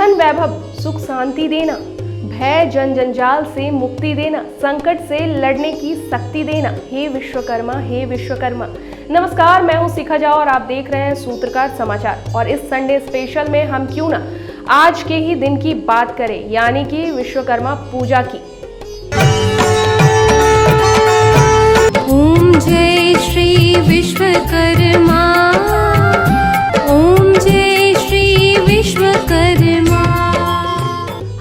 धन वैभव सुख शांति देना, भय जन जंजाल से मुक्ति देना, संकट से लड़ने की शक्ति देना। हे विश्वकर्मा, हे विश्वकर्मा। नमस्कार, मैं हूं शिखा झा और आप देख रहे हैं सूत्रकार समाचार। और इस संडे स्पेशल में हम क्यों ना आज के ही दिन की बात करें, यानी कि विश्वकर्मा पूजा की। ओम जय श्री विश्वकर्मा, ओम जय श्री विश्वकर्मा।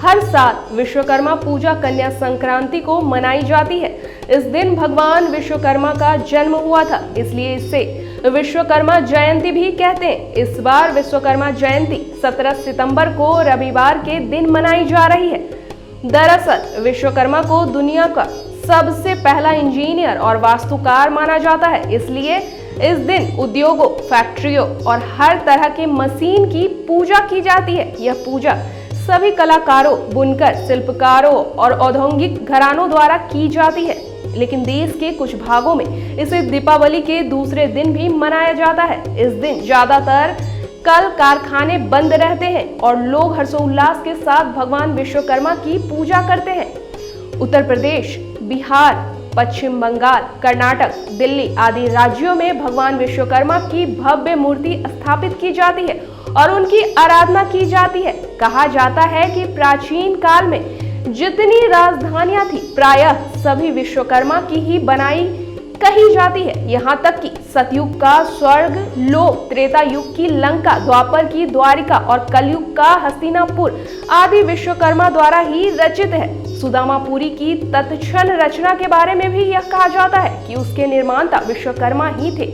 हर साल विश्वकर्मा पूजा कन्या संक्रांति को मनाई जाती है। इस दिन भगवान विश्वकर्मा का जन्म हुआ था, इसलिए इसे विश्वकर्मा जयंती भी कहते हैं। इस बार विश्वकर्मा जयंती 17 सितंबर को रविवार के दिन मनाई जा रही है। दरअसल विश्वकर्मा को दुनिया का सबसे पहला इंजीनियर और वास्तुकार माना जाता है, इसलिए इस दिन उद्योगों, फैक्ट्रियों और हर तरह के मशीन की पूजा की जाती है। यह पूजा सभी कलाकारों, बुनकर, शिल्पकारों और औद्योगिक घरानों द्वारा की जाती है। लेकिन देश के कुछ भागों में इसे दीपावली के दूसरे दिन भी मनाया जाता है। इस दिन ज्यादातर कल कारखाने बंद रहते हैं और लोग हर्षोल्लास के साथ भगवान विश्वकर्मा की पूजा करते हैं। उत्तर प्रदेश, बिहार, पश्चिम बंगाल, कर्नाटक, दिल्ली आदि राज्यों में भगवान विश्वकर्मा की भव्य मूर्ति स्थापित की जाती है और उनकी आराधना की जाती है। कहा जाता है कि प्राचीन काल में जितनी राजधानियां थी, प्रायः सभी विश्वकर्मा की ही बनाई कही जाती है। यहाँ तक कि सतयुग का स्वर्ग लोक, त्रेता युग की लंका, द्वापर की द्वारिका और कलयुग का हस्तिनापुर आदि विश्वकर्मा द्वारा ही रचित है। सुदामापुरी की तत्क्षण रचना के बारे में भी यह कहा जाता है कि उसके निर्माता विश्वकर्मा ही थे।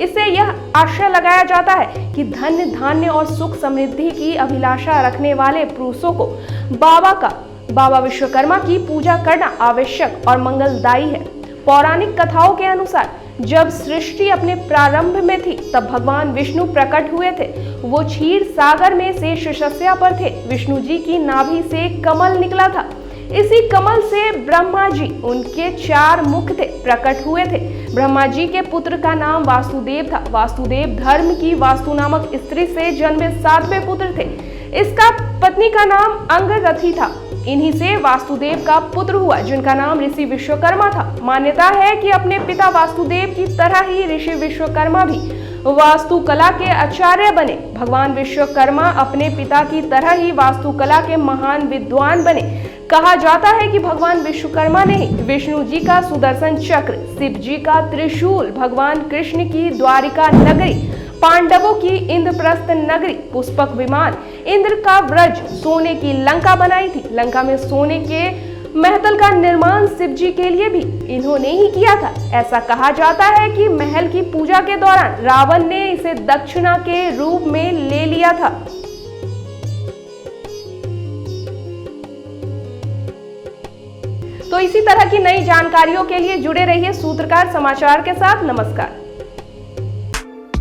इससे यह आशय लगाया जाता है कि धन्य, धान्य और सुख समृद्धि की अभिलाषा रखने वाले पुरुषों को बाबा विश्वकर्मा की पूजा करना आवश्यक और मंगलदायी है। पौराणिक कथाओं के अनुसार जब सृष्टि अपने प्रारंभ में थी, तब भगवान विष्णु प्रकट हुए थे। वो क्षीर सागर में से शस्या पर थे। विष्णु जी की नाभि से कमल निकला था। इसी कमल से ब्रह्मा जी, उनके 4 मुख थे, प्रकट हुए थे। ब्रह्मा जी के पुत्र का नाम वासुदेव था। वासुदेव धर्म की वास्तु नामक स्त्री से जन्मे 7वें पुत्र थे। इसका पत्नी का नाम अंगरथी था। इन्हीं से वासुदेव का पुत्र हुआ, जिनका नाम ऋषि विश्वकर्मा था। मान्यता है कि अपने पिता वासुदेव की तरह ही ऋषि विश्वकर्मा भी वास्तुकला के आचार्य बने। भगवान विश्वकर्मा अपने पिता की तरह ही वास्तुकला के महान विद्वान बने। कहा जाता है कि भगवान विश्वकर्मा ने विष्णु जी का सुदर्शन चक्र, शिव जी का त्रिशूल, भगवान कृष्ण की द्वारिका नगरी, पांडवों की इंद्रप्रस्थ नगरी, पुष्पक विमान, इंद्र का व्रज, सोने की लंका बनाई थी। लंका में सोने के महल का निर्माण शिव जी के लिए भी इन्होंने ही किया था। ऐसा कहा जाता है कि महल की पूजा के दौरान रावण ने इसे दक्षिणा के रूप में ले लिया था। तो इसी तरह की नई जानकारियों के लिए जुड़े रहिए सूत्रकार समाचार के साथ। नमस्कार।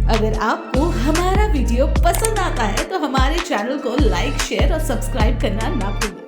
अगर आपको हमारा वीडियो पसंद आता है तो हमारे चैनल को लाइक, शेयर और सब्सक्राइब करना ना भूलें।